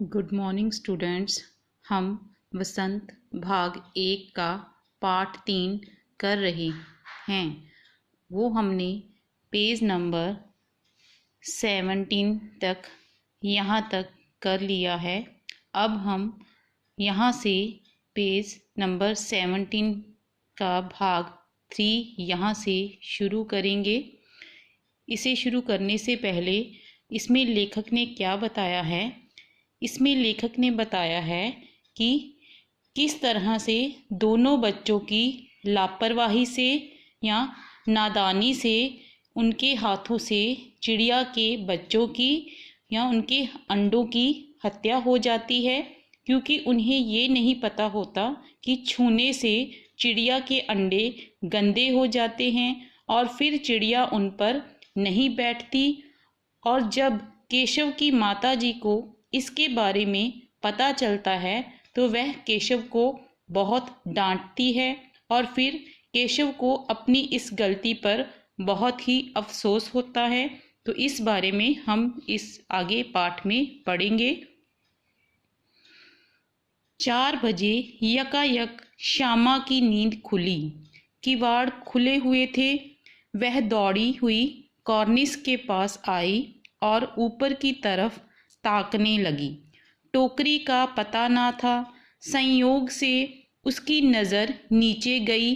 Good morning students. हम वसंत भाग 1 का पार्ट 3 कर रहे हैं। वो हमने पेज नंबर 17 तक यहाँ तक कर लिया है। अब हम यहाँ से पेज नंबर 17 का भाग 3 यहाँ से शुरू करेंगे। इसे शुरू करने से पहले इसमें लेखक ने क्या बताया है। इसमें लेखक ने बताया है कि किस तरह से दोनों बच्चों की लापरवाही से या नादानी से उनके हाथों से चिड़िया के बच्चों की या उनके अंडों की हत्या हो जाती है, क्योंकि उन्हें ये नहीं पता होता कि छूने से चिड़िया के अंडे गंदे हो जाते हैं और फिर चिड़िया उन पर नहीं बैठती। और जब केशव की माता जी को इसके बारे में पता चलता है तो वह केशव को बहुत डांटती है और फिर केशव को अपनी इस गलती पर बहुत ही अफसोस होता है। तो इस बारे में हम इस आगे पाठ में पढ़ेंगे। 4 बजे यकायक श्यामा की नींद खुली। किवाड़ खुले हुए थे। वह दौड़ी हुई कॉर्निस के पास आई और ऊपर की तरफ ताकने लगी। टोकरी का पता ना था। संयोग से उसकी नज़र नीचे गई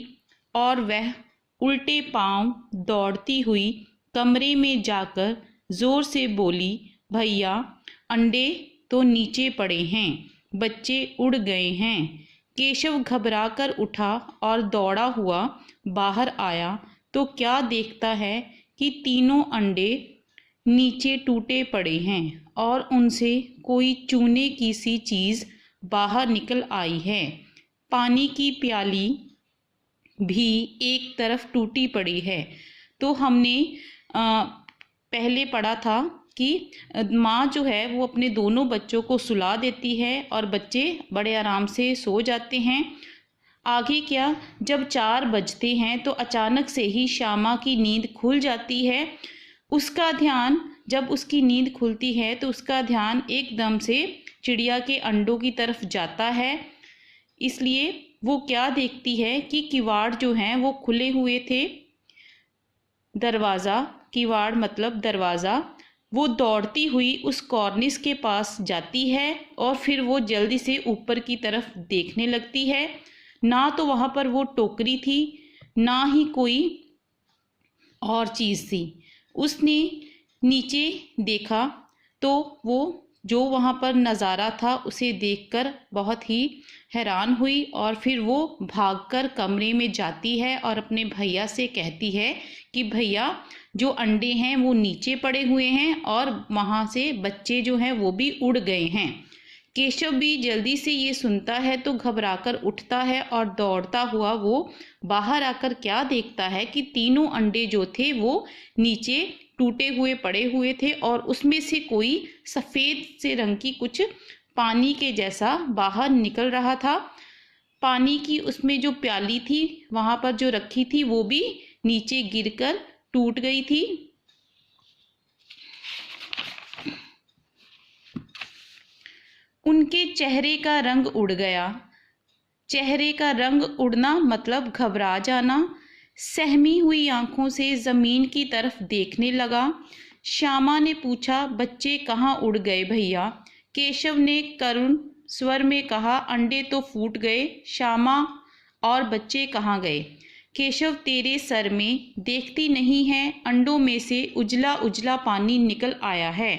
और वह उल्टे पांव दौड़ती हुई कमरे में जाकर जोर से बोली, भैया, अंडे तो नीचे पड़े हैं, बच्चे उड़ गए हैं। केशव घबराकर उठा और दौड़ा हुआ बाहर आया तो क्या देखता है कि तीनों अंडे नीचे टूटे पड़े हैं और उनसे कोई चूने की सी चीज़ बाहर निकल आई है। पानी की प्याली भी एक तरफ टूटी पड़ी है। तो हमने पहले पढ़ा था कि माँ जो है वो अपने दोनों बच्चों को सुला देती है और बच्चे बड़े आराम से सो जाते हैं। आगे क्या, जब 4 बजते हैं तो अचानक से ही श्यामा की नींद खुल जाती है। उसका ध्यान, जब उसकी नींद खुलती है तो उसका ध्यान एकदम से चिड़िया के अंडों की तरफ जाता है। इसलिए वो क्या देखती है कि किवाड़ जो हैं वो खुले हुए थे। दरवाज़ा, किवाड़ मतलब दरवाज़ा। वो दौड़ती हुई उस कॉर्निस के पास जाती है और फिर वो जल्दी से ऊपर की तरफ देखने लगती है। ना तो वहाँ पर वो टोकरी थी, ना ही कोई और चीज़ थी। उसने नीचे देखा तो वो जो वहाँ पर नज़ारा था उसे देखकर बहुत ही हैरान हुई और फिर वो भागकर कमरे में जाती है और अपने भैया से कहती है कि भैया, जो अंडे हैं वो नीचे पड़े हुए हैं और वहाँ से बच्चे जो हैं वो भी उड़ गए हैं। केशव भी जल्दी से ये सुनता है तो घबराकर उठता है और दौड़ता हुआ वो बाहर आकर क्या देखता है कि तीनों अंडे जो थे वो नीचे टूटे हुए पड़े हुए थे और उसमें से कोई सफ़ेद से रंग की कुछ पानी के जैसा बाहर निकल रहा था। पानी की उसमें जो प्याली थी वहाँ पर जो रखी थी वो भी नीचे गिरकर टूट गई थी। उनके चेहरे का रंग उड़ गया। चेहरे का रंग उड़ना मतलब घबरा जाना। सहमी हुई आंखों से ज़मीन की तरफ देखने लगा। श्यामा ने पूछा, बच्चे कहाँ उड़ गए भैया? केशव ने करुण स्वर में कहा, अंडे तो फूट गए श्यामा, और बच्चे कहाँ गए? केशव, तेरे सर में देखती नहीं है, अंडों में से उजला उजला पानी निकल आया है।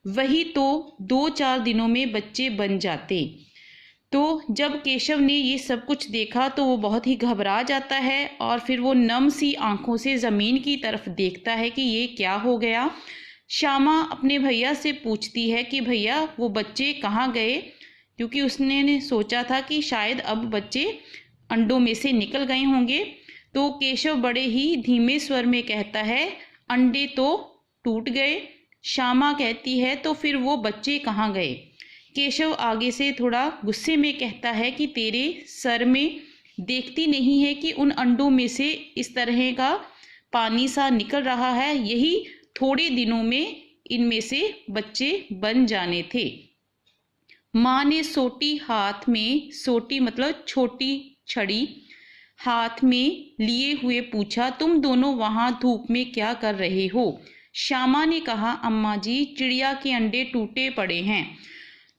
वही तो 2-4 दिनों में बच्चे बन जाते। तो जब केशव ने ये सब कुछ देखा तो वो बहुत ही घबरा जाता है और फिर वो नम सी आंखों से ज़मीन की तरफ देखता है कि ये क्या हो गया। श्यामा अपने भैया से पूछती है कि भैया, वो बच्चे कहाँ गए, क्योंकि उसने सोचा था कि शायद अब बच्चे अंडों में से निकल गए होंगे। तो केशव बड़े ही धीमे स्वर में कहता है, अंडे तो टूट गए। श्यामा कहती है, तो फिर वो बच्चे कहाँ गए? केशव आगे से थोड़ा गुस्से में कहता है कि तेरे सर में देखती नहीं है कि उन अंडों में से इस तरह का पानी सा निकल रहा है, यही थोड़े दिनों में इनमें से बच्चे बन जाने थे। माँ ने सोटी हाथ में, सोटी मतलब छोटी छड़ी, हाथ में लिए हुए पूछा, तुम दोनों वहां धूप में क्या कर रहे हो? श्यामा ने कहा, अम्मा जी, चिड़िया के अंडे टूटे पड़े हैं।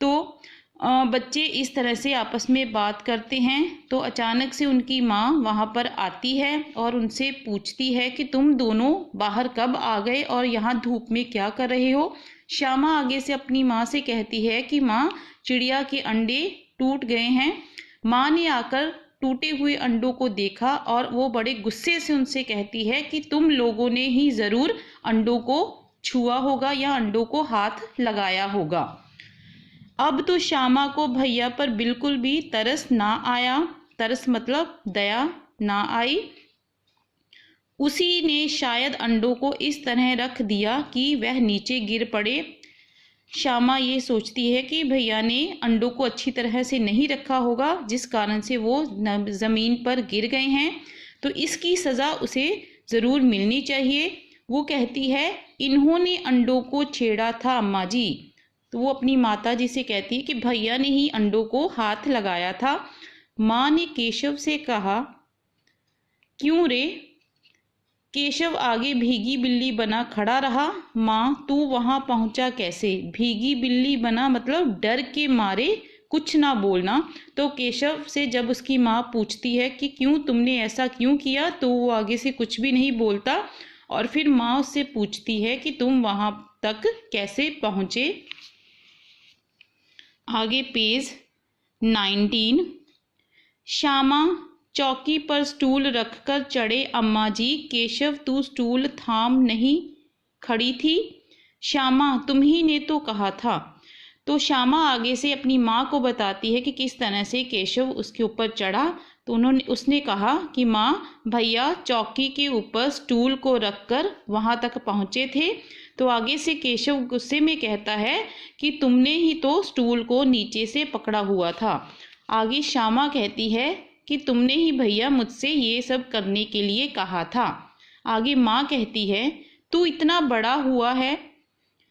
तो बच्चे इस तरह से आपस में बात करते हैं। तो अचानक से उनकी माँ वहाँ पर आती है और उनसे पूछती है कि तुम दोनों बाहर कब आ गए और यहाँ धूप में क्या कर रहे हो? श्यामा आगे से अपनी माँ से कहती है कि माँ, चिड़िया के अंडे टूट गए हैं। माँ ने आकर टूटे हुए अंडों को देखा और वो बड़े गुस्से से उनसे कहती है कि तुम लोगों ने ही ज़रूर अंडों को छुआ होगा या अंडों को हाथ लगाया होगा। अब तो श्यामा को भैया पर बिल्कुल भी तरस ना आया, तरस मतलब दया ना आई। उसी ने शायद अंडों को इस तरह रख दिया कि वह नीचे गिर पड़े। श्यामा ये सोचती है कि भैया ने अंडों को अच्छी तरह से नहीं रखा होगा, जिस कारण से वो ज़मीन पर गिर गए हैं, तो इसकी सज़ा उसे ज़रूर मिलनी चाहिए। वो कहती है, इन्होंने अंडों को छेड़ा था अम्मा जी। तो वो अपनी माता जी से कहती है कि भैया ने ही अंडों को हाथ लगाया था। माँ ने केशव से कहा, क्यों रे? केशव आगे भीगी बिल्ली बना खड़ा रहा। माँ, तू वहां पहुंचा कैसे? भीगी बिल्ली बना मतलब डर के मारे कुछ ना बोलना। तो केशव से जब उसकी माँ पूछती है कि क्यों, तुमने ऐसा क्यों किया, तो वो आगे से कुछ भी नहीं बोलता। और फिर माँ उससे पूछती है कि तुम वहां तक कैसे पहुंचे। आगे पेज 19। श्यामा चौकी पर स्टूल रखकर चढ़े, अम्मा जी, केशव तू स्टूल थाम नहीं खड़ी थी? श्यामा, तुम्ही ने तो कहा था। तो श्यामा आगे से अपनी माँ को बताती है कि किस तरह से केशव उसके ऊपर चढ़ा। तो उसने कहा कि माँ, भैया चौकी के ऊपर स्टूल को रखकर वहाँ तक पहुँचे थे। तो आगे से केशव गुस्से में कहता है कि तुमने ही तो स्टूल को नीचे से पकड़ा हुआ था। आगे श्यामा कहती है कि तुमने ही भैया मुझसे ये सब करने के लिए कहा था। आगे माँ कहती है, तू इतना बड़ा हुआ है,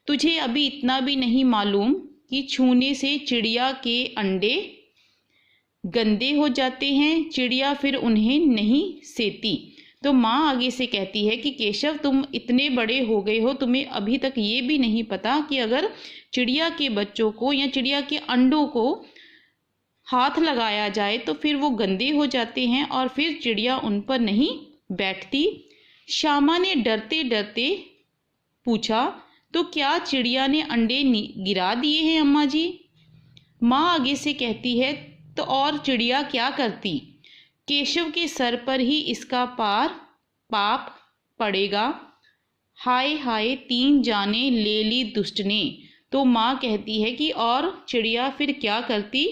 तुझे अभी इतना भी नहीं मालूम कि छूने से चिड़िया के अंडे गंदे हो जाते हैं, चिड़िया फिर उन्हें नहीं सेती। तो माँ आगे से कहती है कि केशव, तुम इतने बड़े हो गए हो, तुम्हें अभी तक ये भी नहीं पता कि अगर चिड़िया के बच्चों को या चिड़िया के अंडों को हाथ लगाया जाए तो फिर वो गंदे हो जाते हैं और फिर चिड़िया उन पर नहीं बैठती। श्यामा ने डरते डरते पूछा, तो क्या चिड़िया ने अंडे गिरा दिए हैं अम्मा जी? माँ आगे से कहती है, तो और चिड़िया क्या करती? केशव के सर पर ही इसका पाप पड़ेगा। हाय हाय, 3 जाने ले ली दुष्ट ने। तो माँ कहती है कि और चिड़िया फिर क्या करती?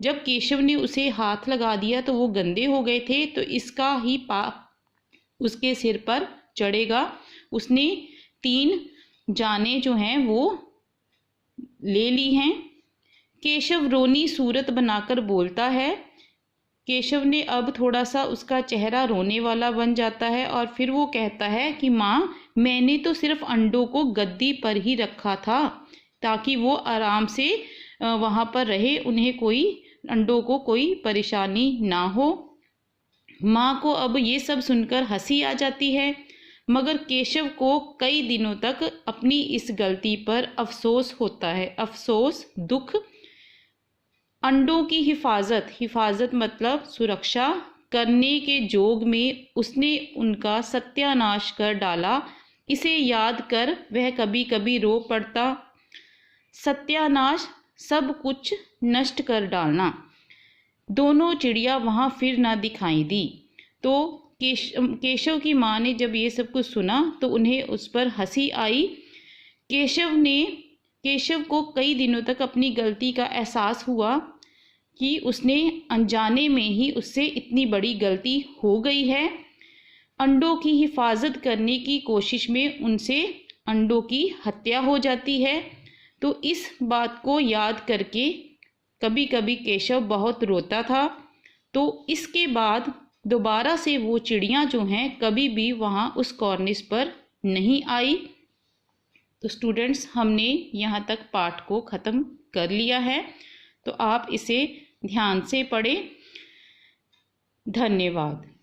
जब केशव ने उसे हाथ लगा दिया तो वो गंदे हो गए थे, तो इसका ही पाप उसके सिर पर चढ़ेगा। उसने 3 जाने जो हैं वो ले ली हैं। केशव रोनी सूरत बनाकर बोलता है। केशव ने अब थोड़ा सा उसका चेहरा रोने वाला बन जाता है और फिर वो कहता है कि माँ, मैंने तो सिर्फ अंडों को गद्दी पर ही रखा था ताकि वो आराम से वहाँ पर रहे, उन्हें कोई अंडों को कोई परेशानी ना हो। माँ को अब ये सब सुनकर हंसी आ जाती है, मगर केशव को कई दिनों तक अपनी इस गलती पर अफसोस होता है। अफसोस, दुख। अंडों की हिफाजत मतलब सुरक्षा करने के जोग में उसने उनका सत्यानाश कर डाला। इसे याद कर वह कभी कभी रो पड़ता। सत्यानाश, सब कुछ नष्ट कर डालना। दोनों चिड़िया वहाँ फिर ना दिखाई दी। तो केशव की माँ ने जब ये सब कुछ सुना तो उन्हें उस पर हंसी आई। केशव को कई दिनों तक अपनी गलती का एहसास हुआ कि उसने अनजाने में ही उससे इतनी बड़ी गलती हो गई है। अंडों की हिफाजत करने की कोशिश में उनसे अंडों की हत्या हो जाती है। तो इस बात को याद करके कभी कभी केशव बहुत रोता था। तो इसके बाद दोबारा से वो चिड़ियाँ जो हैं कभी भी वहाँ उस कॉर्निस पर नहीं आई। तो स्टूडेंट्स, हमने यहाँ तक पाठ को ख़त्म कर लिया है। तो आप इसे ध्यान से पढ़ें। धन्यवाद।